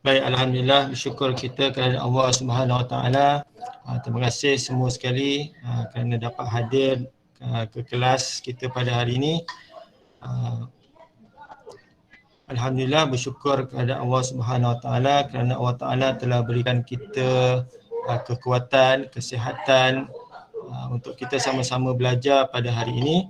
Baik, alhamdulillah, bersyukur kita kepada Allah Subhanahu Wa Taala. Terima kasih semua sekali kerana dapat hadir ke kelas kita pada hari ini. Alhamdulillah, bersyukur kepada Allah Subhanahu Wa Taala kerana Allah Taala telah berikan kita kekuatan, kesihatan untuk kita sama-sama belajar pada hari ini.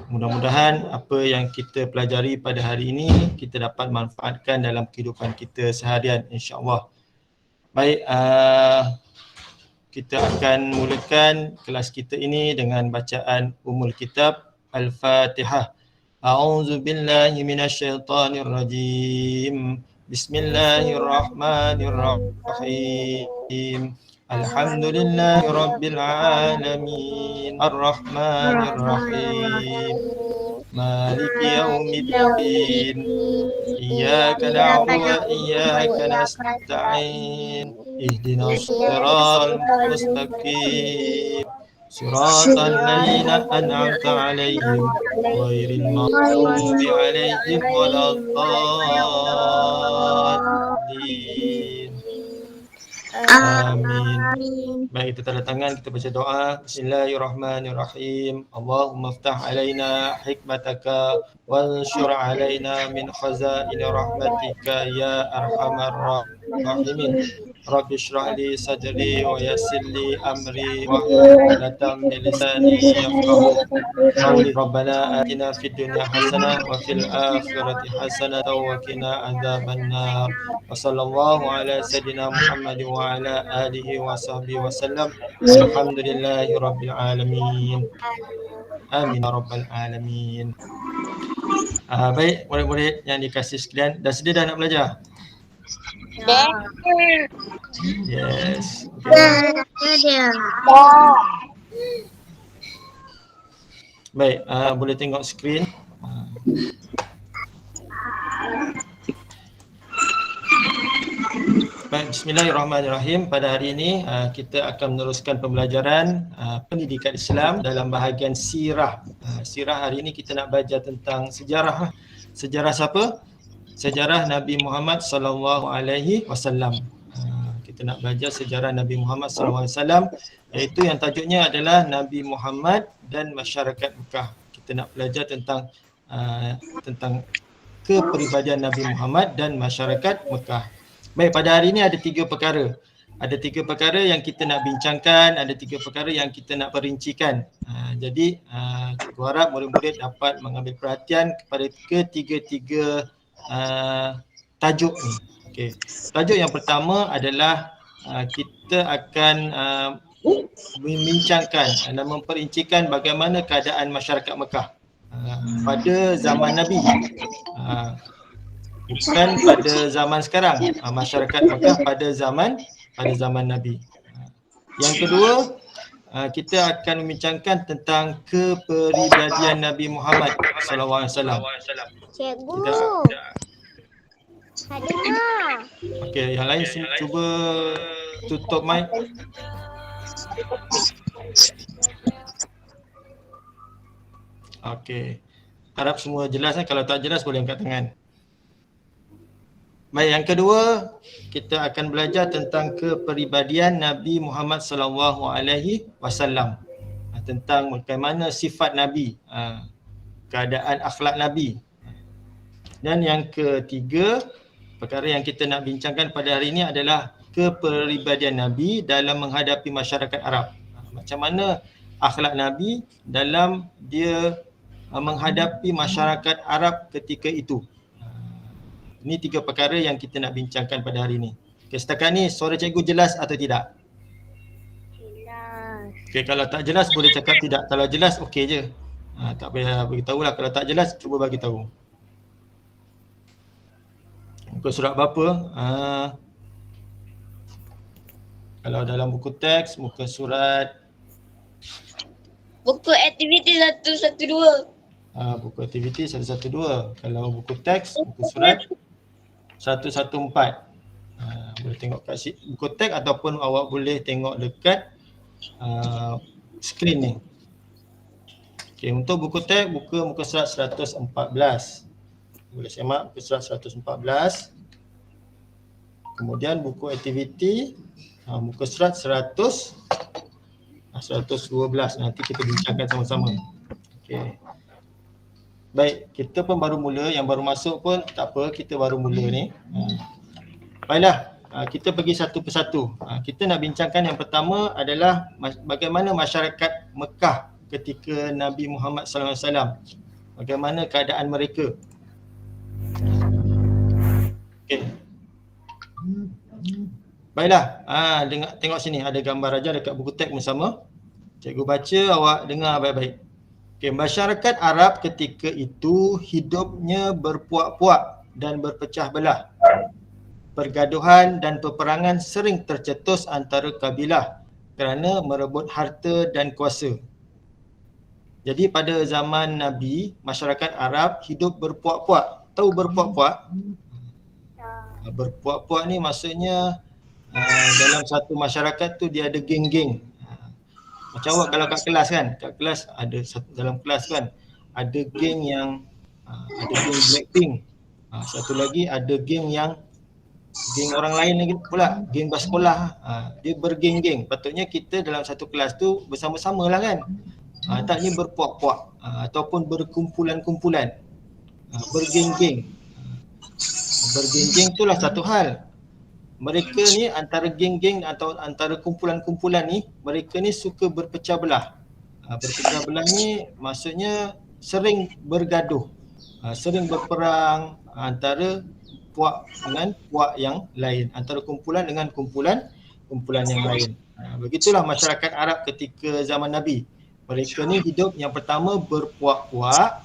Mudah-mudahan apa yang kita pelajari pada hari ini kita dapat manfaatkan dalam kehidupan kita seharian, insya-Allah. Baik, kita akan mulakan kelas kita ini dengan bacaan Ummul Kitab Al-Fatihah. A'udzu billahi minasyaitonir rajim. Bismillahirrahmanirrahim. Alhamdulillahi rabbil alamin. Ar-Rahmanir Rahim. Maliki yaumiddin. Iyyaka na'budu wa iyyaka nasta'in. Ihdinas siratal mustaqim. Siratal ladzina an'amta 'alaihim ghairil maghdubi 'alaihim waladdallin. Amin. Baik, kita tanda tangan, kita baca doa. Bismillahirrahmanirrahim. Allahumma ftah alaina hikmataka wanshur alaina min khazaini rahmatika ya arhamar rahimin. Rabbi shrah li sadri wa yassir li amri wahlul 'uqdatam min lisani yafqahu qawli. Rabbana atina fid dunya hasanah wa fil akhirati hasanah wa qina adzabannar. Wa sallallahu ala sayyidina Muhammad wa ala alihi wa sahbihi wa sallam. Alhamdulillahi rabbil alamin. Amin ya rabbal alamin. Baik, murid-murid yang dikasihi sekalian, dah sedia dah nak belajar? Yes. Baik, boleh tengok skrin. Baik, bismillahirrahmanirrahim. Pada hari ini kita akan meneruskan pembelajaran pendidikan Islam dalam bahagian sirah. Sirah hari ini kita nak belajar tentang sejarah. Sejarah siapa? Sejarah Nabi Muhammad sallallahu alaihi wasallam. Kita nak belajar sejarah Nabi Muhammad sallallahu alaihi wasallam, iaitu yang tajuknya adalah Nabi Muhammad dan masyarakat Mekah. Kita nak belajar tentang kepribadian Nabi Muhammad dan masyarakat Mekah. Baik, pada hari ini ada 3 perkara. Ada 3 perkara yang kita nak bincangkan, ada 3 perkara yang kita nak perincikan. Jadi cikgu harap murid-murid dapat mengambil perhatian kepada ketiga-tiga tajuk ni. Okey. Tajuk yang pertama adalah kita akan membincangkan dan memperincikan bagaimana keadaan masyarakat Mekah pada zaman Nabi. Bukan pada zaman sekarang, masyarakat Mekah pada zaman Nabi. Yang kedua, kita akan membincangkan tentang kepribadian Nabi Muhammad sallallahu alaihi wasallam. Cikgu. Tak dengar. Okey, yang lain cuba tutup mic. Okey. Harap semua jelas. Kalau tak jelas boleh angkat tangan. Baik, yang kedua, kita akan belajar tentang kepribadian Nabi Muhammad sallallahu alaihi wasallam. Tentang bagaimana sifat Nabi, keadaan akhlak Nabi. Dan yang ketiga, perkara yang kita nak bincangkan pada hari ini adalah kepribadian Nabi dalam menghadapi masyarakat Arab. Macam mana akhlak Nabi dalam dia menghadapi masyarakat Arab ketika itu. Ini 3 perkara yang kita nak bincangkan pada hari ini. Okay, setakat ni suara cikgu jelas atau tidak? Jelas. Okay, kalau tak jelas boleh cakap tidak. Kalau jelas okey je. Tak payah beritahu lah. Kalau tak jelas cuba bagi tahu. Muka surat berapa? Kalau dalam buku teks, muka surat Buku aktiviti 112. Buku aktiviti 112. Kalau buku teks, buku surat 114. Boleh tengok kat buku teks ataupun awak boleh tengok dekat skrin ni. Okey, untuk buku teks buka muka surat 114. Boleh semak muka surat 114. Kemudian buku aktiviti muka surat 112. Nanti kita bincangkan sama-sama. Okey. Baik, kita pun baru mula, yang baru masuk pun tak apa, kita baru mula ni. Baiklah, kita pergi satu persatu. Kita nak bincangkan yang pertama adalah bagaimana masyarakat Mekah ketika Nabi Muhammad SAW. Bagaimana keadaan mereka. Okey. Baiklah, tengok sini ada gambar aja dekat buku teks bersama. Cikgu baca, awak dengar baik-baik. Okey, masyarakat Arab ketika itu hidupnya berpuak-puak dan berpecah belah. Pergaduhan dan peperangan sering tercetus antara kabilah kerana merebut harta dan kuasa. Jadi pada zaman Nabi, masyarakat Arab hidup berpuak-puak. Tahu berpuak-puak? Berpuak-puak ni maksudnya dalam satu masyarakat tu dia ada geng-geng. Macam awak kalau kat kelas kan, kat kelas ada dalam kelas kan, ada geng yang ada geng Blackpink. Satu lagi ada geng yang geng orang lain lagi pula, geng bersekolah. Dia bergeng-geng. Patutnya kita dalam satu kelas tu bersama-sama lah kan. Tak ni berpuak-puak ataupun berkumpulan-kumpulan. Bergeng-geng. Bergeng-geng itulah satu hal. Mereka ni antara geng-geng atau antara kumpulan-kumpulan ni, mereka ni suka berpecah belah. Berpecah belah ni maksudnya sering bergaduh, sering berperang antara puak dengan puak yang lain, antara kumpulan dengan kumpulan yang lain. Begitulah masyarakat Arab ketika zaman Nabi. Mereka ni hidup yang pertama berpuak-puak,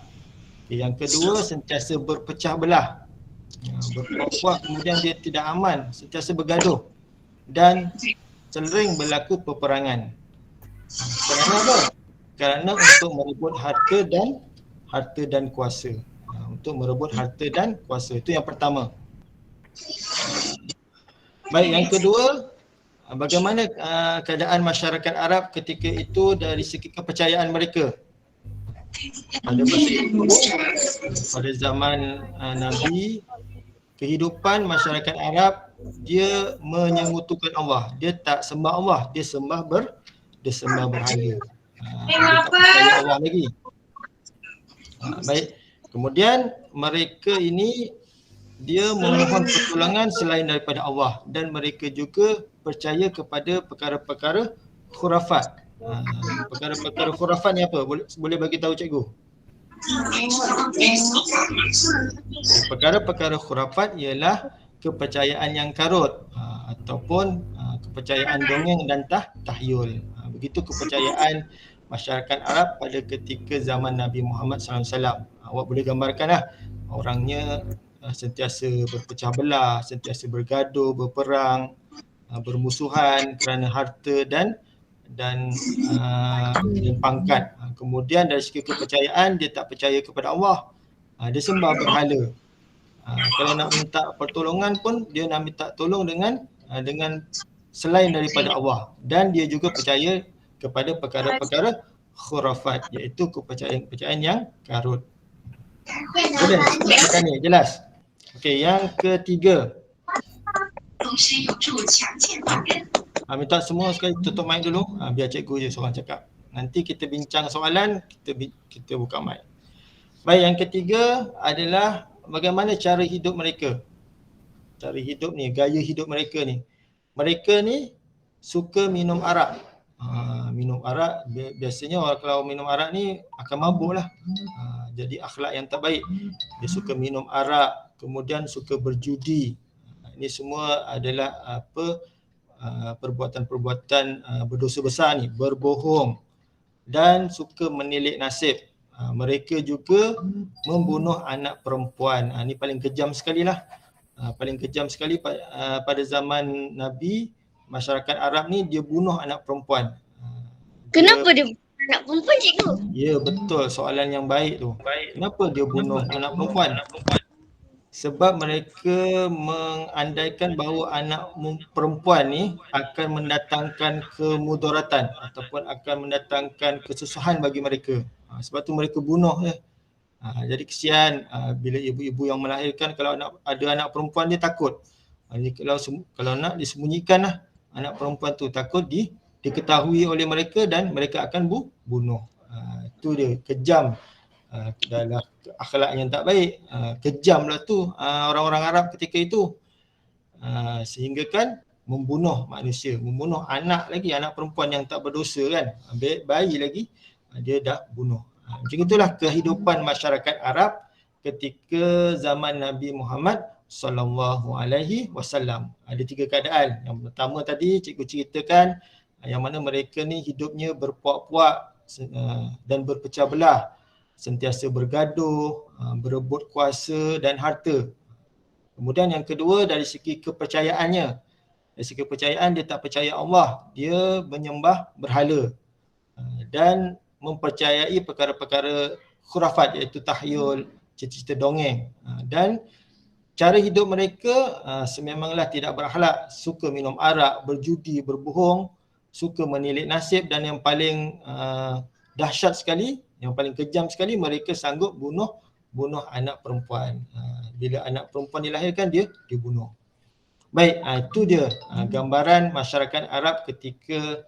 yang kedua sentiasa berpecah belah. Berpuak-puak, kemudian dia tidak aman, sentiasa bergaduh dan sering berlaku peperangan. Kerana apa? Kerana untuk merebut harta dan kuasa. Untuk merebut harta dan kuasa. Itu yang pertama. Baik, yang kedua, bagaimana keadaan masyarakat Arab ketika itu dari segi kepercayaan mereka? Pada masa itu, pada zaman Nabi, kehidupan masyarakat Arab dia menyengutukan Allah. Dia tak sembah Allah, dia sembah berhala. Dia tak percaya Allah lagi. Baik. Kemudian mereka ini dia memohon pertolongan selain daripada Allah dan mereka juga percaya kepada perkara-perkara khurafat. Perkara-perkara khurafat ni apa? Boleh bagi tahu cikgu? Perkara-perkara khurafat ialah kepercayaan yang karut ataupun kepercayaan dongeng dan tahyul. Begitu kepercayaan masyarakat Arab pada ketika zaman Nabi Muhammad SAW. Awak boleh gambarkanlah orangnya sentiasa berpecah belah, sentiasa bergaduh, berperang, bermusuhan kerana harta dan pangkat. Kemudian dari segi kepercayaan dia tak percaya kepada Allah. Dia sembah berhala. Kalau nak minta pertolongan pun dia nak minta tolong dengan selain daripada Allah, dan dia juga percaya kepada perkara-perkara khurafat, iaitu kepercayaan yang karut. Boleh silakan ni jelas. Okey, yang ketiga. Minta semua sekali tutup mic dulu, biar cikgu je seorang cakap. Nanti kita bincang soalan, kita buka mic. Baik, yang ketiga adalah bagaimana cara hidup mereka. Cara hidup ni, gaya hidup mereka ni. Mereka ni suka minum arak. Minum arak, biasanya orang kalau minum arak ni akan mabuk lah. Jadi akhlak yang tak baik. Dia suka minum arak, kemudian suka berjudi. Ini semua adalah perbuatan-perbuatan berdosa besar ni, berbohong dan suka menilik nasib. Mereka juga membunuh anak perempuan. Ini paling kejam sekali lah. Paling kejam sekali pada zaman Nabi, masyarakat Arab ni dia bunuh anak perempuan. Kenapa dia anak perempuan, cikgu? Ya, betul, soalan yang baik tu. Kenapa dia bunuh anak perempuan? Sebab mereka mengandaikan bahawa anak perempuan ni akan mendatangkan kemudaratan ataupun akan mendatangkan kesusahan bagi mereka. Sebab tu mereka bunuh je. Jadi kesian bila ibu-ibu yang melahirkan, kalau ada anak perempuan dia takut. Jadi kalau nak disembunyikan lah anak perempuan tu, takut diketahui oleh mereka dan mereka akan bunuh. Itu dia, kejam. Dalam akhlak yang tak baik, kejamlah tu orang-orang Arab ketika itu, sehingga kan membunuh manusia, membunuh anak lagi, anak perempuan yang tak berdosa kan, bayi lagi dia dah bunuh. Macam itulah kehidupan masyarakat Arab ketika zaman Nabi Muhammad sallallahu alaihi wasallam. Ada 3 keadaan. Yang pertama tadi cikgu ceritakan, yang mana mereka ni hidupnya berpuak-puak dan berpecah belah, sentiasa bergaduh, berebut kuasa dan harta. Kemudian yang kedua, dari segi kepercayaannya. Dari segi kepercayaan, dia tak percaya Allah, dia menyembah berhala dan mempercayai perkara-perkara khurafat, iaitu tahyul, cerita-cerita dongeng. Dan cara hidup mereka sememanglah tidak berakhlak, suka minum arak, berjudi, berbohong, suka menilik nasib, dan yang paling dahsyat sekali, yang paling kejam sekali, mereka sanggup bunuh anak perempuan. Bila anak perempuan dilahirkan, dia dibunuh. Baik, itu dia gambaran masyarakat Arab ketika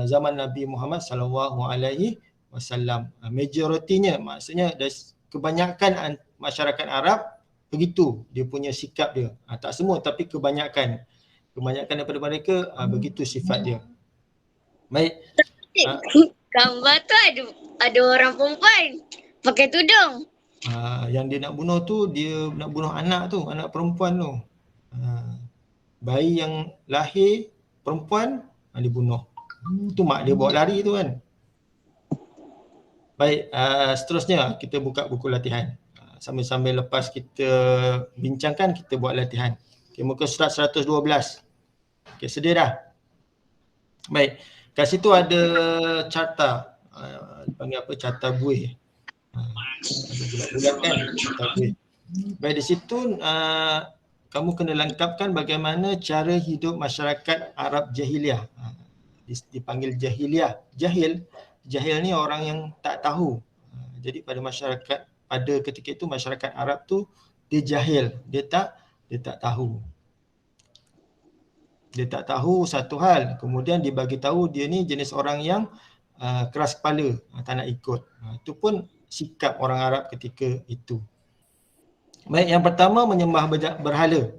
zaman Nabi Muhammad sallallahu alaihi wasallam. Majoritinya, maksudnya kebanyakan masyarakat Arab begitu dia punya sikap dia. Tak semua, tapi kebanyakan daripada mereka begitu sifat dia. Baik. Gambar tu ada orang perempuan pakai tudung. Yang dia nak bunuh tu, dia nak bunuh anak perempuan tu. Bayi yang lahir perempuan dibunuh. Tu mak dia bawa lari tu kan. Baik, seterusnya kita buka buku latihan. Sambil-sambil lepas kita bincangkan, kita buat latihan. Okay, muka surat 112. Okay, sedia dah? Baik, kat situ ada carta. Panggil apa? Carta buih. Ada bulat-bulat kan? Carta buih. Baik, di situ kamu kena lengkapkan bagaimana cara hidup masyarakat Arab jahiliah. Dipanggil jahiliah. Jahil ni orang yang tak tahu. Jadi pada ketika itu masyarakat Arab tu dia jahil, dia tak tahu. Dia tak tahu satu hal, kemudian dibagi tahu dia ni jenis orang yang keras kepala, tak nak ikut. Itu pun sikap orang Arab ketika itu. Baik, yang pertama menyembah berhala.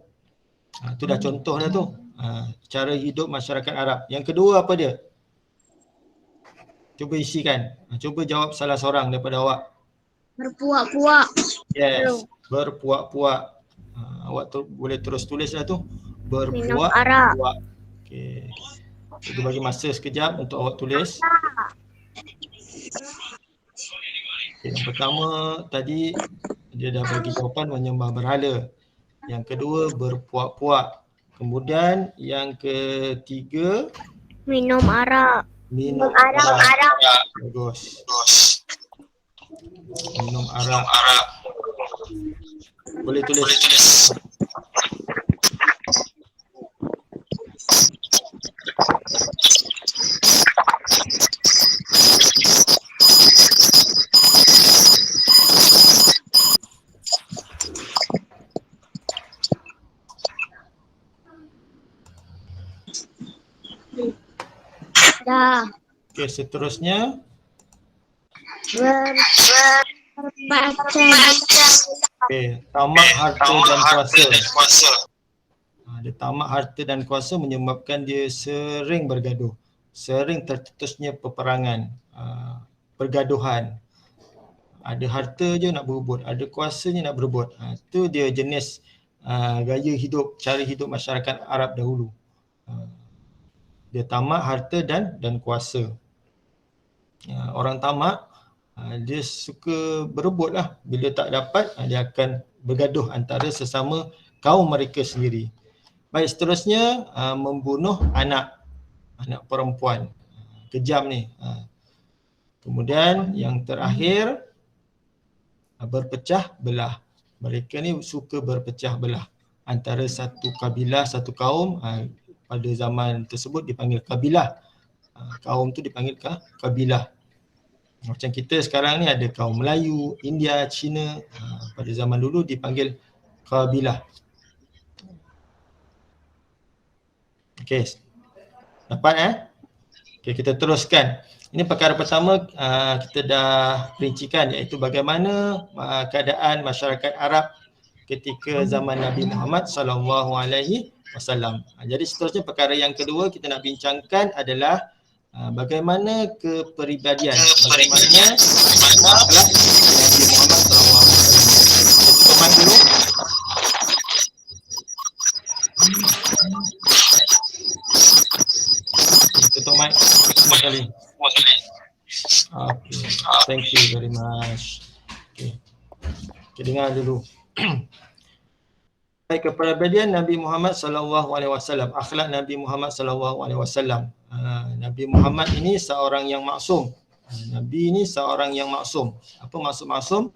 Itu dah contoh dah tu. Cara hidup masyarakat Arab. Yang kedua apa dia? Cuba isikan. Cuba jawab salah seorang daripada awak. Berpuak-puak. Yes, berpuak-puak. Awak boleh terus tulis lah tu. Minum arak. Berpuak-puak. Okey. Kita bagi masa sekejap untuk awak tulis. Okay, yang pertama tadi dia dah bagi jawapan menyembah berhala. Yang kedua berpuak-puak. Kemudian yang ketiga Minum arak. Minum arak. Bagus. Minum arak. Boleh tulis. Dah. Okey, seterusnya okey, tamak harta dan kuasa. Dia tamak harta dan kuasa menyebabkan dia sering bergaduh, sering tercetusnya peperangan, pergaduhan. Ada harta je nak berebut, ada kuasanya nak berebut. Itu dia jenis gaya hidup, cara hidup masyarakat Arab dahulu. Dia tamak harta dan kuasa. Orang tamak, dia suka berebut lah. Bila tak dapat, dia akan bergaduh antara sesama kaum mereka sendiri. Baik, seterusnya membunuh anak perempuan. Kejam ni. Kemudian yang terakhir, berpecah belah. Mereka ni suka berpecah belah antara satu kabilah, satu kaum. Pada zaman tersebut dipanggil kabilah. Kaum tu dipanggil kabilah. Macam kita sekarang ni ada kaum Melayu, India, Cina, pada zaman dulu dipanggil kabilah. Okey. Dapat Okey, kita teruskan. Ini perkara pertama kita dah rincikan, iaitu bagaimana keadaan masyarakat Arab ketika zaman Nabi Muhammad sallallahu alaihi wasallam. Jadi seterusnya perkara yang kedua kita nak bincangkan adalah bagaimana kepribadian, bagaimana akhlak Nabi Muhammad sallallahu alaihi wasallam. Kita mic dulu. Tutup mic semua sekali. Okay. Thank you very much. Okay. Kita dengar dulu. Baik, kepribadian Nabi Muhammad sallallahu alaihi wasallam, akhlak Nabi Muhammad sallallahu alaihi wasallam. Nabi Muhammad ini seorang yang maksum. Nabi ini seorang yang maksum. Apa maksud maksum?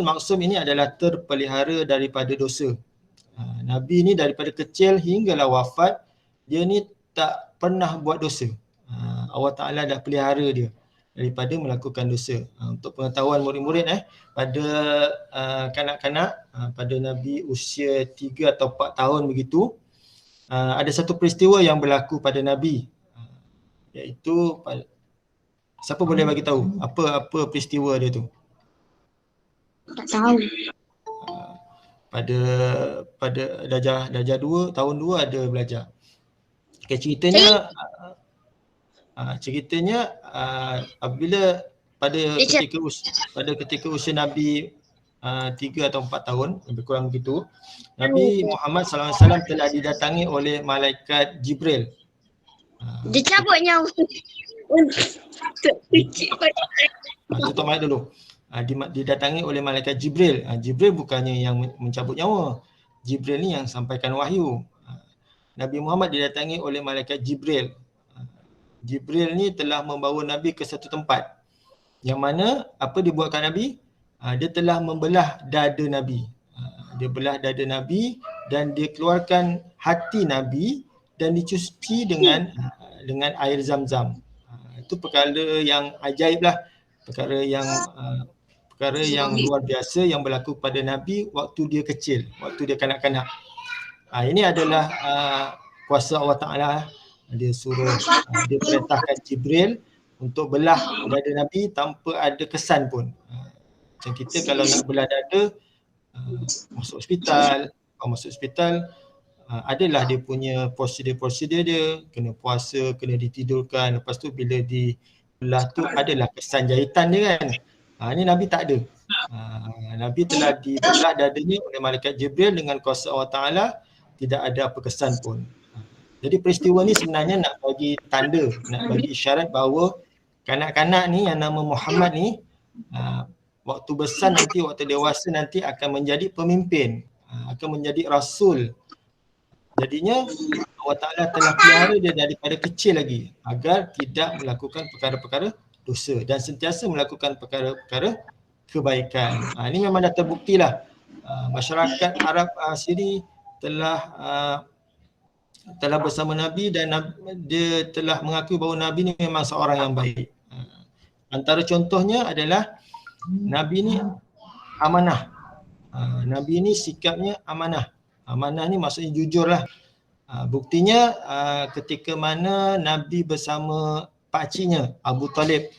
Maksum ini adalah terpelihara daripada dosa. Nabi ini daripada kecil hinggalah wafat, dia ni tak pernah buat dosa. Allah Ta'ala dah pelihara dia daripada melakukan dosa. Untuk pengetahuan murid-murid pada kanak-kanak, pada Nabi usia 3 atau 4 tahun begitu, ada satu peristiwa yang berlaku pada Nabi, iaitu siapa boleh bagi tahu apa peristiwa dia tu? Tak tahu. Pada darjah 2, tahun 2 ada belajar. Okay, ceritanya apabila pada ketika usia Nabi 3 atau 4 tahun, lebih kurang begitu, Nabi Muhammad SAW telah didatangi oleh malaikat Jibril. Dia cabut nyawa. Tutup mic dulu. Didatangi oleh malaikat Jibril. Jibril bukannya yang mencabut nyawa. Jibril ni yang sampaikan wahyu. Nabi Muhammad didatangi oleh malaikat Jibril. Jibril ni telah membawa Nabi ke satu tempat. Yang mana apa dibuatkan Nabi? Dia telah membelah dada Nabi. Dia belah dada Nabi dan dia keluarkan hati Nabi dan dicuci dengan air Zam-Zam. Itu perkara yang ajaib lah. Perkara yang luar biasa yang berlaku pada Nabi waktu dia kecil, waktu dia kanak-kanak. Ini adalah kuasa Allah Ta'ala. Dia perintahkan Jibril untuk belah dada Nabi tanpa ada kesan pun. Macam kita kalau nak belah dada, masuk hospital, adalah dia punya prosedur dia, kena puasa, kena ditidurkan, lepas tu bila dibelah tu adalah kesan jahitan dia kan. Ini Nabi tak ada. Nabi telah dibelah dadanya oleh malaikat Jibril dengan kuasa Allah Ta'ala, tidak ada apa kesan pun. Jadi peristiwa ni sebenarnya nak bagi tanda, nak bagi isyarat bahawa kanak-kanak ni yang nama Muhammad ni waktu besar nanti, waktu dewasa nanti akan menjadi pemimpin, akan menjadi rasul. Jadinya Allah Ta'ala telah pelihara dia daripada kecil lagi agar tidak melakukan perkara-perkara dosa dan sentiasa melakukan perkara-perkara kebaikan. Ini memang dah terbuktilah. Masyarakat Arab sendiri telah bersama Nabi dan dia telah mengakui bahawa Nabi ni memang seorang yang baik. Antara contohnya adalah Nabi ni amanah. Nabi ni sikapnya amanah. Amanah ni maksudnya jujur lah. Buktinya ketika mana Nabi bersama pakciknya Abu Talib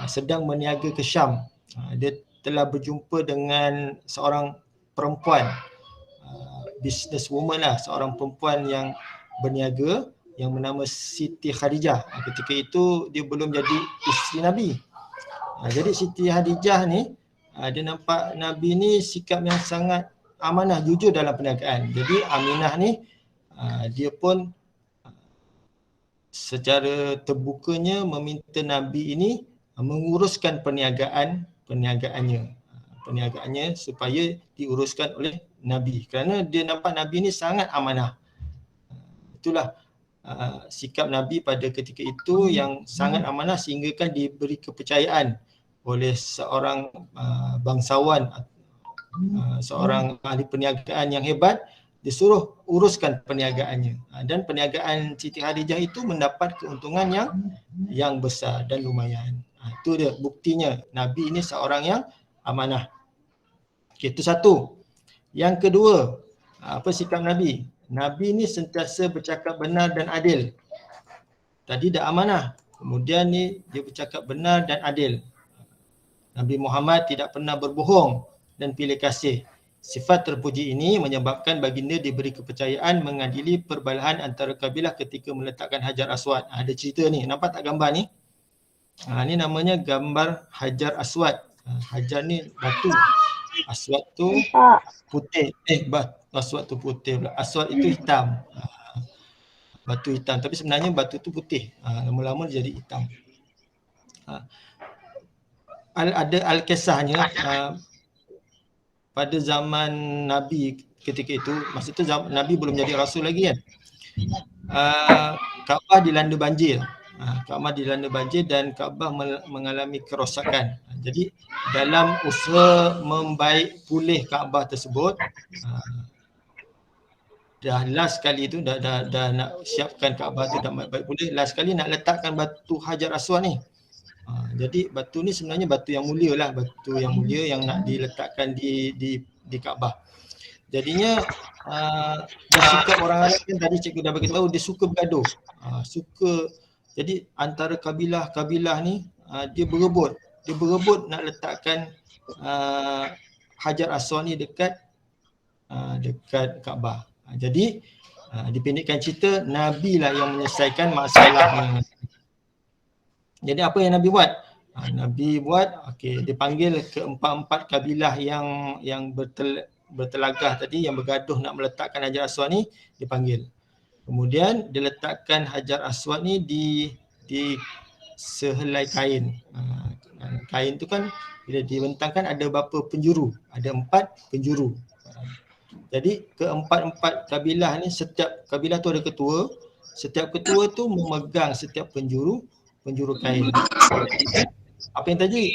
sedang berniaga ke Syam, dia telah berjumpa dengan seorang perempuan, businesswoman lah, seorang perempuan yang berniaga yang bernama Siti Khadijah. Ketika itu dia belum jadi isteri Nabi. Jadi Siti Khadijah ni dia nampak Nabi ni sikap yang sangat amanah, jujur dalam perniagaan. Jadi Aminah ni dia pun secara terbukanya meminta Nabi ini menguruskan perniagaannya supaya diuruskan oleh Nabi, kerana dia nampak Nabi ini sangat amanah. Itulah sikap Nabi pada ketika itu yang sangat amanah sehingga kan diberi kepercayaan oleh seorang bangsawan, seorang ahli perniagaan yang hebat, disuruh uruskan perniagaannya. Dan perniagaan Siti Khadijah itu mendapat keuntungan yang besar dan lumayan. Itu dia buktinya Nabi ini seorang yang amanah. Okay, itu satu. Yang kedua, apa sikap Nabi? Nabi ni sentiasa bercakap benar dan adil. Tadi dah amanah. Kemudian ni dia bercakap benar dan adil. Nabi Muhammad tidak pernah berbohong dan pilih kasih. Sifat terpuji ini menyebabkan baginda diberi kepercayaan mengadili perbalahan antara kabilah ketika meletakkan Hajar Aswad. Ada cerita ni, nampak tak gambar ni? Ni namanya gambar Hajar Aswad. Hajar ni batu. Aswad tu putih. Aswad tu putih pula. Aswad itu hitam. Batu hitam. Tapi sebenarnya batu tu putih. Lama-lama dia jadi hitam. Ada Al-Kisahnya pada zaman Nabi ketika itu, masa tu Nabi belum jadi Rasul lagi kan. Kaabah dilanda banjir. Kaabah dilanda banjir dan Kaabah mengalami kerosakan. Jadi dalam usaha membaik pulih Kaabah tersebut, dah last kali tu dah nak siapkan Kaabah tu dah baik pulih, last kali nak letakkan batu Hajar Aswad ni. Jadi batu ni sebenarnya batu yang mulia lah, batu yang mulia yang nak diletakkan di Kaabah. Jadinya bersikap orang Arab kan tadi cikgu dah bagi tahu dia suka bergaduh. Jadi antara kabilah-kabilah ni dia berebut nak letakkan Hajar Aswad ni dekat Kaabah. Jadi dipendekkan cerita, Nabi lah yang menyelesaikan masalahnya. Jadi apa yang Nabi buat? Nabi buat, dia panggil keempat-empat kabilah yang bertelagah tadi, yang bergaduh nak meletakkan Hajar Aswad ni, dipanggil. Kemudian dia letakkan Hajar Aswad ni di sehelai kain. Kain tu kan bila dibentangkan ada berapa penjuru? Ada 4 penjuru. Jadi keempat-empat kabilah ni, setiap kabilah tu ada ketua. Setiap ketua tu memegang setiap penjuru kain. Apa yang tadi?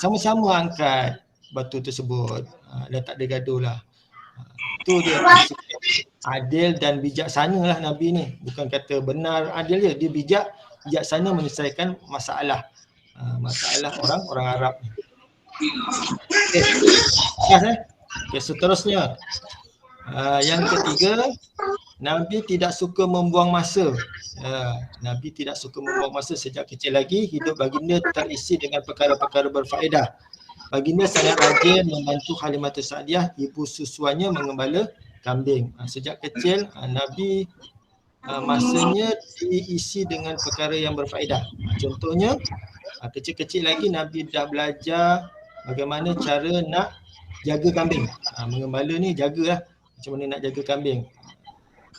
Sama-sama angkat batu tersebut. Dan tak ada gaduh lah. Itu dia adil dan bijaksana lah Nabi ni. Bukan kata benar adil je. Dia bijaksana menyelesaikan masalah. Masalah orang Arab ni. Seterusnya. Yang ketiga, Nabi tidak suka membuang masa. Nabi tidak suka membuang masa. Sejak kecil lagi, hidup baginda terisi dengan perkara-perkara berfaedah. Baginda sangat rajin membantu Halimatus Sa'diyah, ibu susuannya, mengembala kambing. Sejak kecil, Nabi masanya diisi dengan perkara yang berfaedah. Contohnya, kecil-kecil lagi Nabi dah belajar bagaimana cara nak jaga kambing. Mengembala ni jagalah macam mana nak jaga kambing.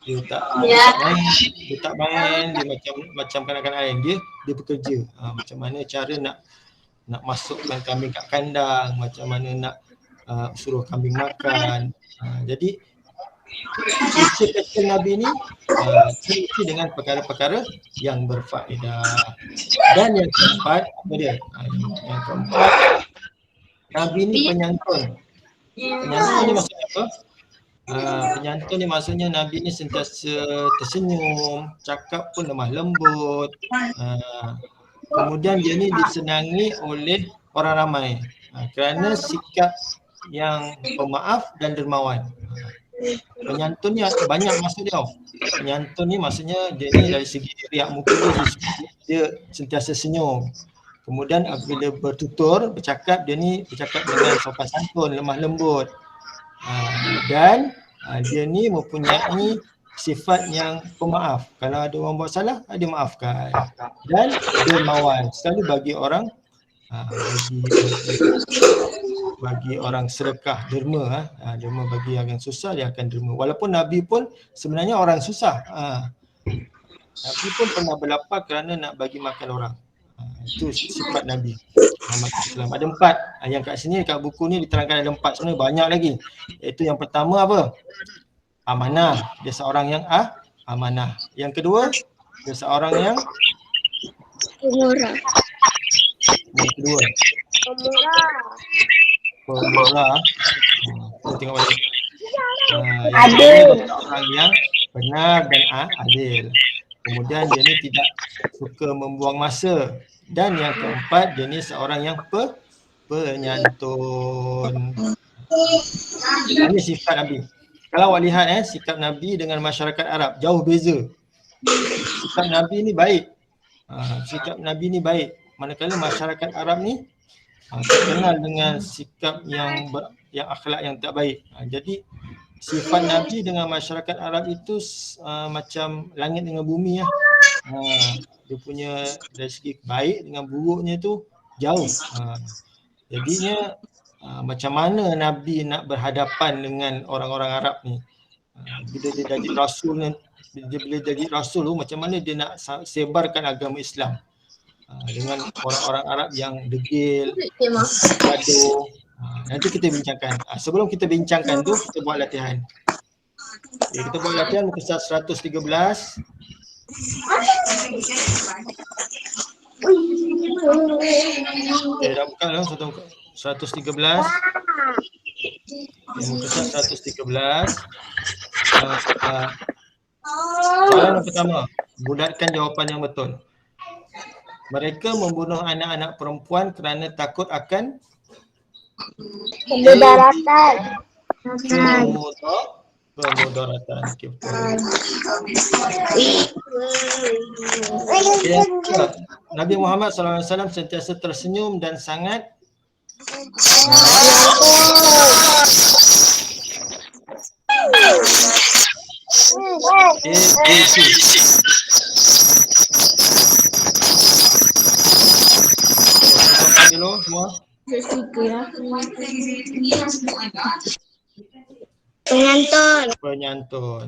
Dia tak main, dia macam kanak-kanak lain. Dia bekerja. Macam mana cara nak masukkan kambing kat kandang, macam mana nak suruh kambing makan. Jadi kecil Nabi ni terisi dengan perkara-perkara yang berfaedah. Dan yang keempat, apa dia? Yang keempat, Nabi ni penyantun. Penyantun ni maksudnya apa? Penyantun ni maksudnya Nabi ni sentiasa tersenyum, cakap pun lemah lembut. Kemudian dia ni disenangi oleh orang ramai kerana sikap yang pemaaf dan dermawan. Penyantun ni banyak maksud dia. Penyantun ni maksudnya dia ni dari segi riak muka dia sentiasa senyum. Kemudian apabila bertutur, bercakap, dia ni bercakap dengan sopan santun, lemah lembut. Dan dia ni mempunyai sifat yang pemaaf. Kalau ada orang buat salah, dia maafkan. Dan dermawan, selalu bagi orang bagi orang sedekah, derma. Derma bagi yang susah, dia akan derma. Walaupun Nabi pun sebenarnya orang susah. Nabi pun pernah berlapar kerana nak bagi makan orang. Itu sifat Nabi Muhammad SAW. Ada 4. Yang kat sini, kat buku ni diterangkan ada 4. Sebenarnya banyak lagi. Iaitu yang pertama apa? Amanah. Dia seorang yang amanah. Yang kedua, dia seorang yang Pemurah. Yang kedua, pemurah. Kita tengok balik. Adil. Orang yang benar dan adil. Kemudian dia ni tidak suka membuang masa. Dan yang keempat, jenis seorang yang penyantun. Ini sifat Nabi. Kalau awak lihat sikap Nabi dengan masyarakat Arab jauh beza. Sikap Nabi ni baik. Sikap Nabi ni baik. Manakala masyarakat Arab ni terkenal dengan sikap yang akhlak yang tak baik. Jadi sifat Nabi dengan masyarakat Arab itu macam langit dengan bumi lah. Dia punya dari segi baik dengan buruknya tu jauh. Jadinya macam mana Nabi nak berhadapan dengan orang-orang Arab ni? Bila dia jadi rasul ni, bila jadi rasul tu macam mana dia nak sebarkan agama Islam dengan orang-orang Arab yang degil, gaduh. Nanti kita bincangkan. Sebelum kita bincangkan tu, kita buat latihan. Okay, kita buat latihan muka surat 113. Okay, dah buka lah 113. Muka surat 113. Soalan yang pertama, bulatkan jawapan yang betul. Mereka membunuh anak-anak perempuan kerana takut akan Kemudaratan. Pemudaratan. Okay, betul. Nabi Muhammad SAW sentiasa tersenyum dan sangat dulu semua. Penyantun.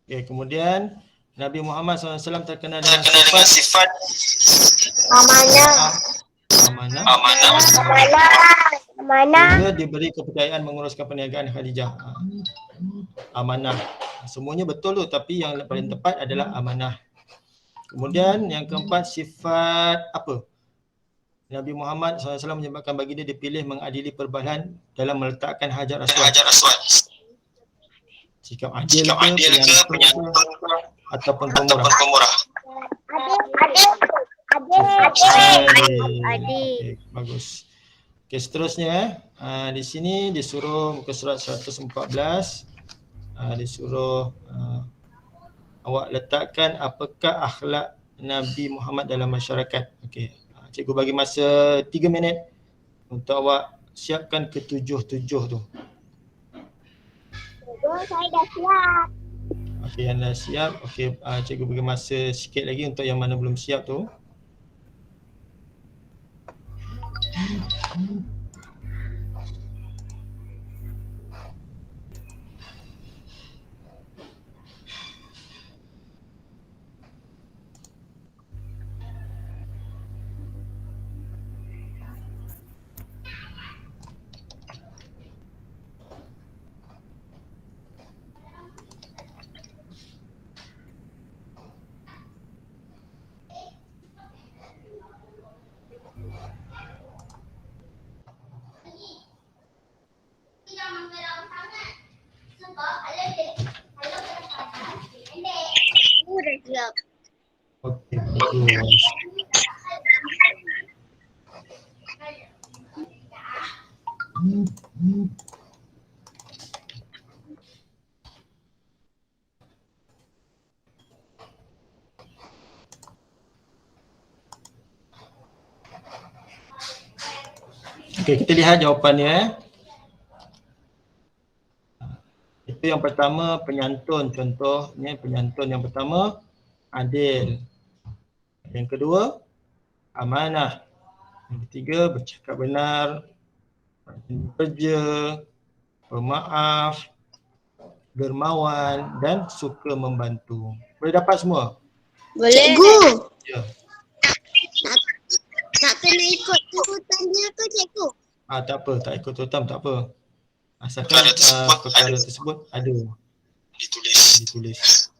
Okay, kemudian Nabi Muhammad SAW terkenal dengan sifat amanah. Dia diberi kepercayaan menguruskan perniagaan Khadijah. Amanah. Semuanya betul tu, tapi yang paling tepat adalah amanah. Kemudian yang keempat, sifat apa? Nabi Muhammad SAW menyebabkan bagi dia dipilih mengadili perbalahan dalam meletakkan Hajar Aswad. Sikap adil ke, penyantun ataupun pemurah. Adil. Okay, bagus. Okay, seterusnya di sini disuruh muka surat 114. Disuruh awak letakkan apakah akhlak Nabi Muhammad dalam masyarakat. Okey. Cikgu bagi masa 3 minit untuk awak siapkan ketujuh-tujuh tu. Saya dah siap. Okey, yang dah siap. Okey, cikgu bagi masa sikit lagi untuk yang mana belum siap tu. Okey, bagus. Okey, kita lihat jawapannya. Itu yang pertama, penyantun. Contohnya penyantun yang pertama, adil. Yang kedua, amanah. Yang ketiga, bercakap benar, rajin bekerja, pemaaf, dermawan dan suka membantu. Boleh dapat semua? Boleh. Cikgu. Ya. Tak kena ikut turutannya ke cikgu? Tak apa, tak ikut turutan tak apa. Asalkan perkara tersebut ada ditulis.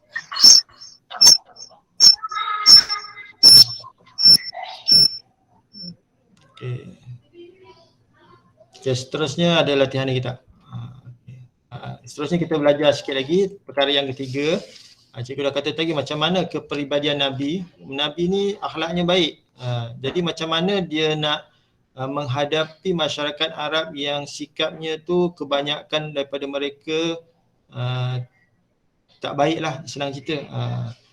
Okey. Okay, seterusnya ada latihan kita. Seterusnya kita belajar sikit lagi perkara yang ketiga, Cikgu dah kata tadi macam mana kepribadian Nabi. Nabi ni akhlaknya baik. Jadi macam mana dia nak menghadapi masyarakat Arab yang sikapnya tu kebanyakan daripada mereka tak baiklah, senang cerita.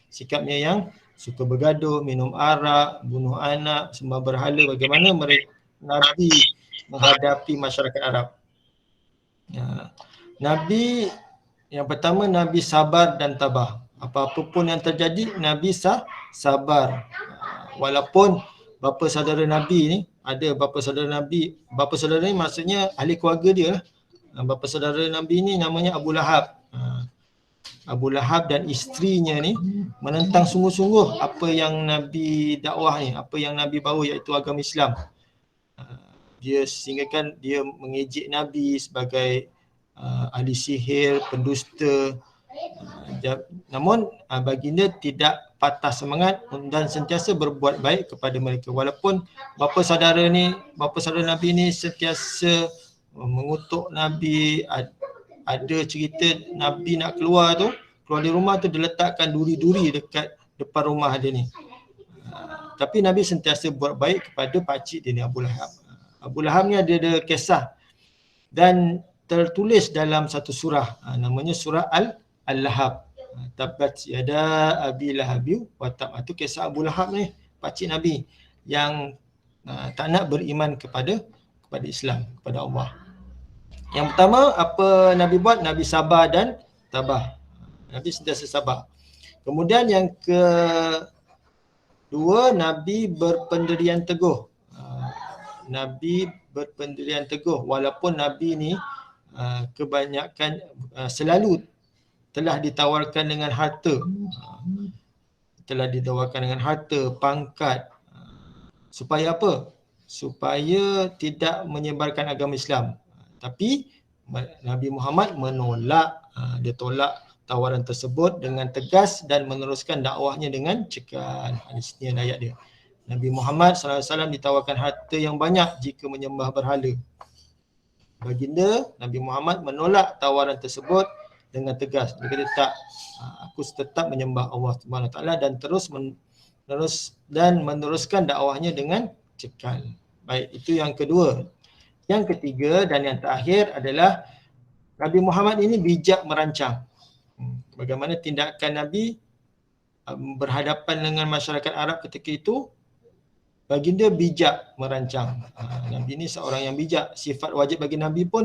Sikapnya yang suka bergaduh, minum arak, bunuh anak, sembah berhala. Bagaimana mereka Nabi menghadapi masyarakat Arab. Nabi yang pertama, Nabi sabar dan tabah. Apa-apa pun yang terjadi, Nabi sabar. Walaupun bapa saudara Nabi ni, ada bapa saudara Nabi, bapa saudara ni maksudnya ahli keluarga dia lah. Bapa saudara Nabi ni namanya Abu Lahab. Abu Lahab dan isterinya ni menentang sungguh-sungguh apa yang Nabi dakwah ni, apa yang Nabi bawa iaitu agama Islam. Dia sehinggakan dia mengejek Nabi sebagai ahli sihir, pendusta. Namun baginda tidak patah semangat dan sentiasa berbuat baik kepada mereka. Walaupun bapa saudara Nabi ni sentiasa mengutuk Nabi. Ada cerita Nabi nak keluar dari rumah tu, dia letakkan duri-duri dekat depan rumah dia ni. Tapi Nabi sentiasa buat baik kepada pakcik dia ni, Abu Lahab. Abu Lahab ni ada kisah dan tertulis dalam satu surah, namanya surah Al-Lahab. Tabbat yada Abi Lahabi wa tab. Itu kisah Abu Lahab ni, pakcik Nabi yang tak nak beriman kepada Islam, kepada Allah. Yang pertama, apa Nabi buat? Nabi sabar dan tabah. Nabi sentiasa sabar. Kemudian yang kedua, Nabi berpendirian teguh. Nabi berpendirian teguh walaupun Nabi ni kebanyakan selalu telah ditawarkan dengan harta. Pangkat. Supaya apa? Supaya tidak menyebarkan agama Islam. Tapi Nabi Muhammad menolak, dia tolak tawaran tersebut dengan tegas dan meneruskan dakwahnya dengan cekal. Di sini ayat dia. Nabi Muhammad SAW ditawarkan harta yang banyak jika menyembah berhala. Baginda Nabi Muhammad menolak tawaran tersebut dengan tegas. Dia kata tak, aku tetap menyembah Allah Subhanahu Wa Taala dan meneruskan dakwahnya dengan cekal. Baik, itu yang kedua. Yang ketiga dan yang terakhir adalah Nabi Muhammad ini bijak merancang. Bagaimana tindakan Nabi berhadapan dengan masyarakat Arab ketika itu. Baginda bijak merancang. Nabi ni seorang yang bijak. Sifat wajib bagi Nabi pun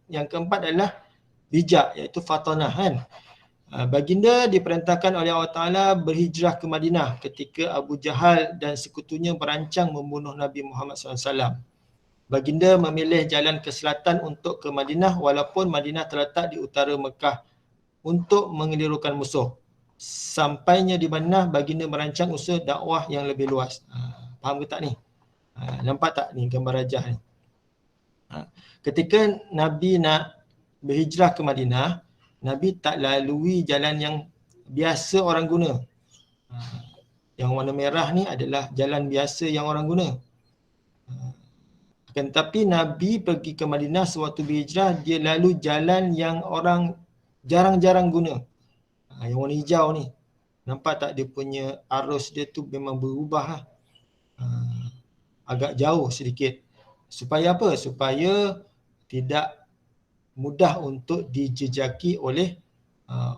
yang keempat adalah bijak, iaitu fatanah kan. Baginda diperintahkan oleh Allah Ta'ala berhijrah ke Madinah ketika Abu Jahal dan sekutunya merancang membunuh Nabi Muhammad SAW. Baginda memilih jalan ke selatan untuk ke Madinah walaupun Madinah terletak di utara Mekah untuk mengelirukan musuh. Sampainya di Madinah, baginda merancang usaha dakwah yang lebih luas. Faham ke tak ni? Nampak tak ni gambar rajah ni? Ketika Nabi nak berhijrah ke Madinah, Nabi tak lalui jalan yang biasa orang guna. Yang warna merah ni adalah jalan biasa yang orang guna. Tetapi Nabi pergi ke Madinah sewaktu berhijrah, dia lalu jalan yang orang jarang-jarang guna. Yang warna hijau ni. Nampak tak dia punya arus dia tu memang berubah lah. Agak jauh sedikit. Supaya apa? Supaya tidak mudah untuk dijejaki oleh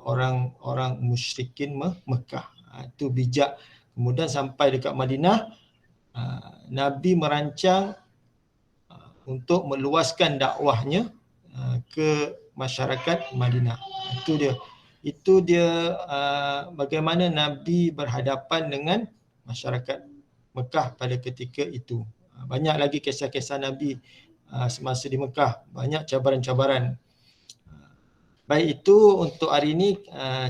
orang-orang musyrikin Mekah. Itu bijak. Kemudian sampai dekat Madinah, Nabi merancang untuk meluaskan dakwahnya ke masyarakat Madinah. Itu dia bagaimana Nabi berhadapan dengan masyarakat Mekah pada ketika itu. Banyak lagi kisah-kisah Nabi semasa di Mekah. Banyak cabaran-cabaran. Baik, itu untuk hari ini.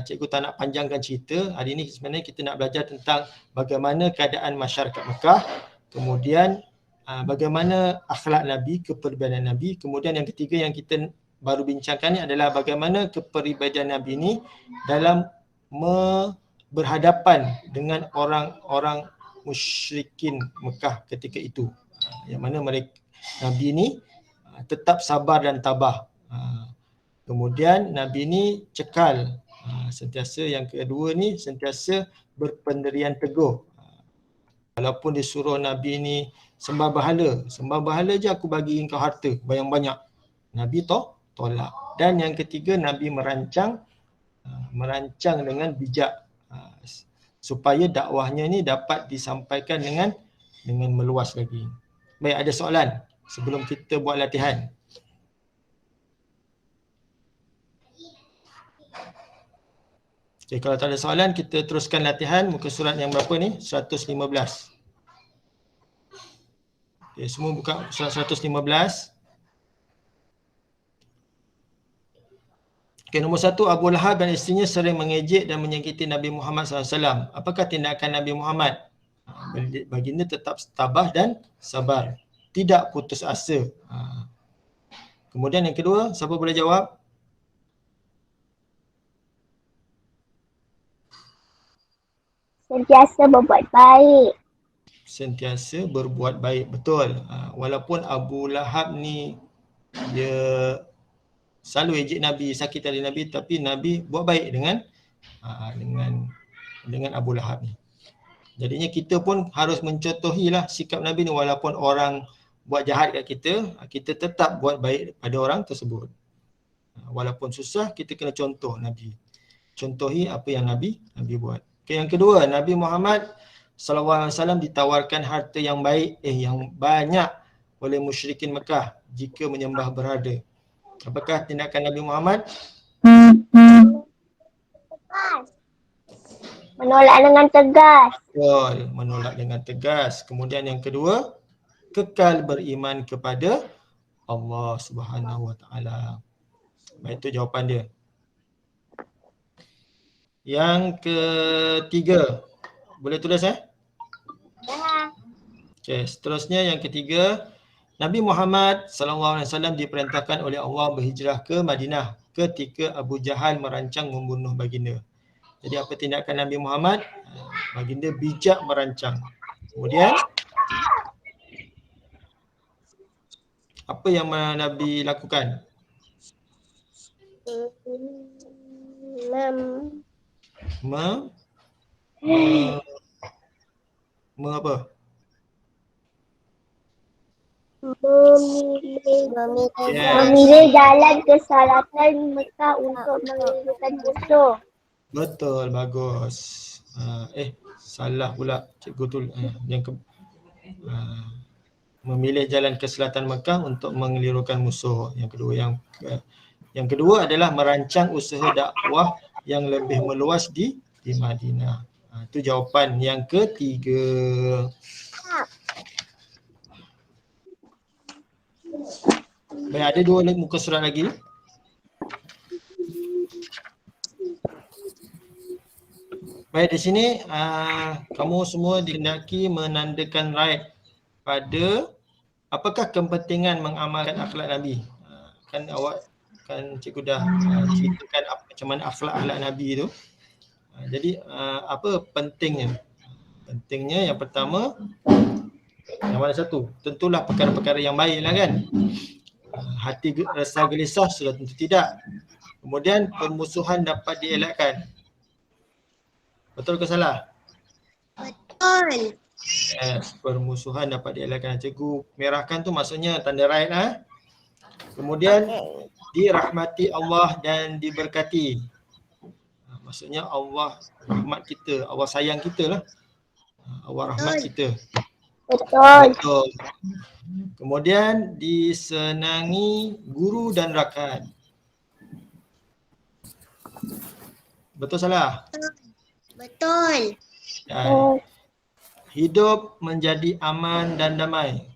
Cikgu tak nak panjangkan cerita. Hari ini sebenarnya kita nak belajar tentang bagaimana keadaan masyarakat Mekah. Kemudian bagaimana akhlak Nabi, kepribadian Nabi. Kemudian yang ketiga yang kita baru bincangkan ni adalah bagaimana kepribadian Nabi ni dalam berhadapan dengan orang-orang musyrikin Mekah ketika itu. Yang mana Nabi ni tetap sabar dan tabah. Kemudian Nabi ni cekal. Sentiasa yang kedua ni sentiasa berpendirian teguh. Walaupun disuruh Nabi ni sembah bahala je aku bagi engkau harta banyak-banyak. Nabi tolak. Dan yang ketiga, Nabi merancang dengan bijak supaya dakwahnya ni dapat disampaikan dengan meluas lagi. Baik, ada soalan sebelum kita buat latihan? Okay, kalau tak ada soalan, kita teruskan latihan. Muka surat yang berapa ni? 115. Okay, semua buka surat 115. Okay, nombor 1, Abu Lahab dan isterinya sering mengejek dan menyakiti Nabi Muhammad SAW. Apakah tindakan Nabi Muhammad? Baginda tetap tabah dan sabar. Tidak putus asa. Kemudian yang kedua, siapa boleh jawab? Sentiasa berbuat baik. Sentiasa berbuat baik, betul. Walaupun Abu Lahab ni dia selalu ejek Nabi, sakit hati Nabi, tapi Nabi buat baik dengan Abu Lahab ni. Jadinya kita pun harus mencontohilah sikap Nabi ni. Walaupun orang buat jahat kat kita, kita tetap buat baik pada orang tersebut. Walaupun susah, kita kena contoh Nabi. Contohi apa yang Nabi buat. Okay, yang kedua, Nabi Muhammad SAW ditawarkan harta yang baik, yang banyak oleh musyrikin Mekah jika menyembah berhala. Apakah tindakan Nabi Muhammad? Menolak dengan tegas. Betul, menolak dengan tegas. Kemudian yang kedua, kekal beriman kepada Allah Subhanahu Wa Taala. Baik, itu jawapan dia. Yang ketiga, boleh tulis Ya. Okay, seterusnya yang ketiga, Nabi Muhammad SAW diperintahkan oleh Allah berhijrah ke Madinah ketika Abu Jahal merancang membunuh baginda. Jadi apa tindakan Nabi Muhammad? Baginda bijak merancang. Kemudian apa yang Nabi lakukan? Apa? Memilih jalan ke selatan Mekah untuk mengelakkan musuh. Betul, bagus. Salah pula cikgu tu. Memilih jalan ke selatan Mekah untuk mengelirukan musuh. Yang kedua adalah merancang usaha dakwah yang lebih meluas di Madinah. Itu jawapan yang ketiga. Baik, ada 2 muka surat lagi. Baik, di sini kamu semua dihendaki menandakan right pada apakah kepentingan mengamalkan akhlak Nabi. Kan cikgu dah ceritakan macam mana akhlak Nabi tu. Jadi apa pentingnya? Pentingnya yang pertama, yang mana satu? Tentulah perkara-perkara yang baik lah kan. Hati rasa gelisah sudah tentu tidak. Kemudian permusuhan dapat dielakkan. Betul ke salah? Betul. Yes, permusuhan dapat dielakkan. Cikgu merahkan tu maksudnya tanda right lah. Kemudian dirahmati Allah dan diberkati. Maksudnya Allah rahmat kita, Allah sayang kita lah. Allah rahmat kita. Betul. Kemudian disenangi guru dan rakan. Betul salah? Betul. Dan hidup menjadi aman dan damai.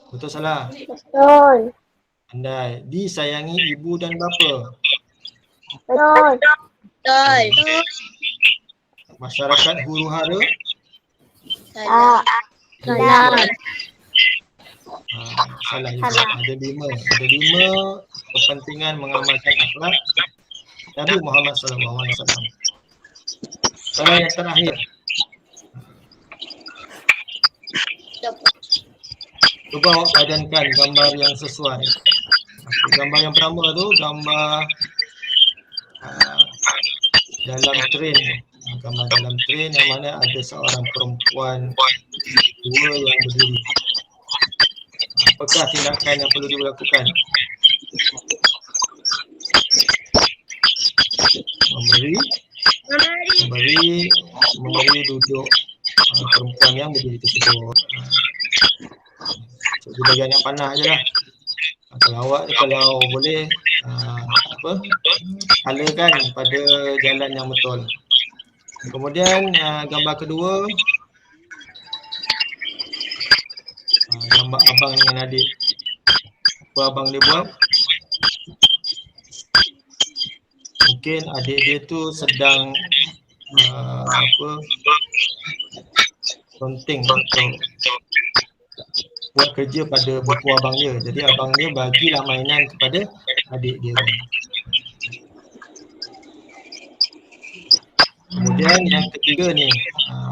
Betul salah? Betul. Pandai. Disayangi ibu dan bapa. Betul. Betul. Masyarakat huru-hara. Salah. Salah juga. Ada 5 kepentingan mengamalkan akhlak Nabi Muhammad SAW. Soalan yang terakhir. Cuba awak padankan gambar yang sesuai. Gambar yang pertama tu gambar dalam train. Gambar dalam train yang mana ada seorang perempuan dua yang berdiri. Apakah tindakan yang perlu dilakukan? Memberi duduk perempuan yang berdiri tersebut. Di bagian yang panah je lah. Kalau awak kalau boleh halakan pada jalan yang betul. Kemudian gambar kedua, gambar abang dengan adik. Apa abang dia buat? Mungkin adik dia tu sedang penting untuk buat kerja pada buku abang dia. Jadi abang dia bagilah mainan kepada adik dia. Kemudian yang ketiga ni,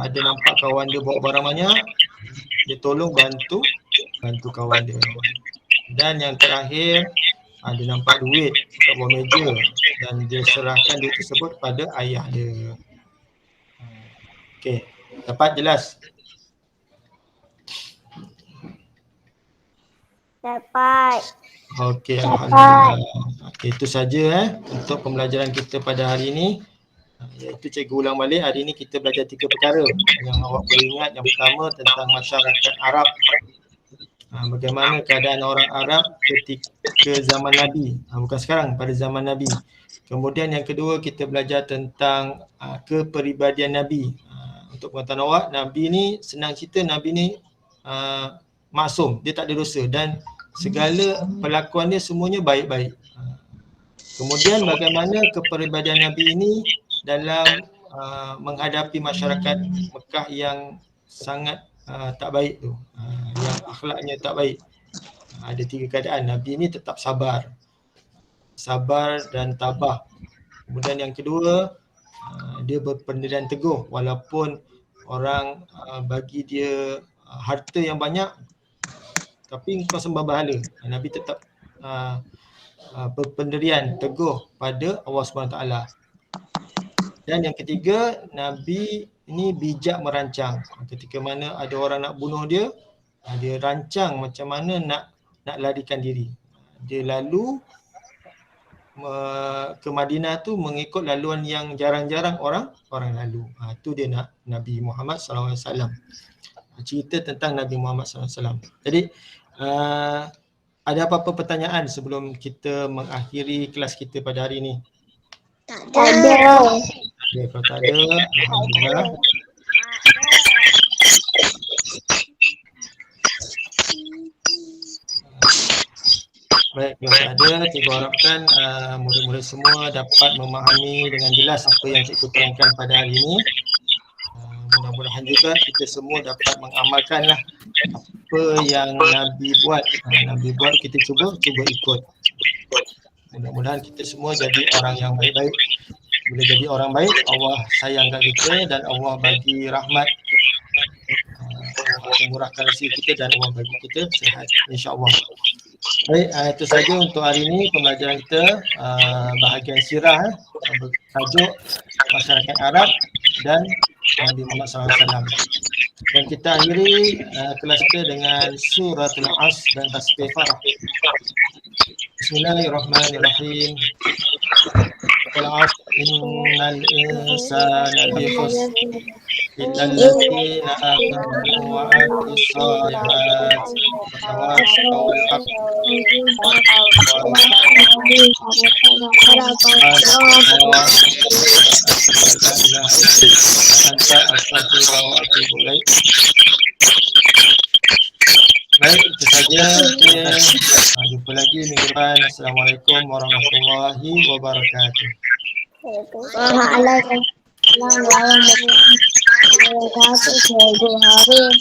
ada nampak kawan dia bawa barang banyak, dia tolong bantu kawan dia. Dan yang terakhir, ada nampak duit kat bawah meja dan dia serahkan duit tersebut kepada ayah dia. Okey, dapat jelas? Dapat. Okey, alhamdulillah. Okey, itu saja untuk pembelajaran kita pada hari ini. Iaitu cikgu ulang balik, hari ini kita belajar 3 perkara yang awak perlu ingat. Yang pertama tentang masyarakat Arab. Bagaimana keadaan orang Arab ketika zaman Nabi, bukan sekarang, pada zaman Nabi. Kemudian yang kedua kita belajar tentang kepribadian Nabi. Untuk pengetahuan awak, Nabi ni senang cerita, Nabi ni maksum, dia tak ada dosa dan segala perlakuan dia semuanya baik-baik. Kemudian bagaimana kepribadian Nabi ini dalam menghadapi masyarakat Mekah yang sangat tak baik tu, yang akhlaknya tak baik. Ada 3 keadaan. Nabi ini tetap sabar dan tabah. Kemudian yang kedua, dia berpendirian teguh walaupun orang bagi dia harta yang banyak tapi kau sembah berhala. Nabi tetap berpendirian teguh pada Allah SWT. Dan yang ketiga, Nabi ini bijak merancang. Ketika mana ada orang nak bunuh dia, dia rancang macam mana nak larikan diri. Dia lalu ke Madinah tu mengikut laluan yang jarang-jarang orang lalu. Itu dia Nabi Muhammad SAW. Cerita tentang Nabi Muhammad SAW. Jadi ada apa-apa pertanyaan sebelum kita mengakhiri kelas kita pada hari ini? Tak ada. Okay, kalau tak ada, alhamdulillah. Baik, kalau tak ada, cikgu harapkan murid-murid semua dapat memahami dengan jelas apa yang cikgu terangkan pada hari ini. Mudah-mudahan juga kita semua dapat mengamalkanlah apa yang Nabi buat. Nabi buat, kita cuba ikut. Mudah-mudahan kita semua jadi orang yang baik-baik. Bila jadi orang baik, Allah sayang kat kita dan Allah bagi rahmat, Allah murahkan rezeki kita dan Allah bagi kita sihat, insya-Allah. Baik, itu saja untuk hari ini pembelajaran kita bahagian sirah bertajuk masyarakat Arab dan Nabi Muhammad SAW. Dan kita akhiri kelas kita dengan suratul As dan tasbih farah. Bismillahirrahmanirrahim. Wal-'asr innal insana lafusr illa alladziina aamanu wa 'amilus shalihaat wa tawassaw bil haqqi wa tawassaw Baik, itu saja. Jumpa lagi minggu depan. Assalamualaikum warahmatullahi wabarakatuh. Waalaikumsalam warahmatullahi wabarakatuh.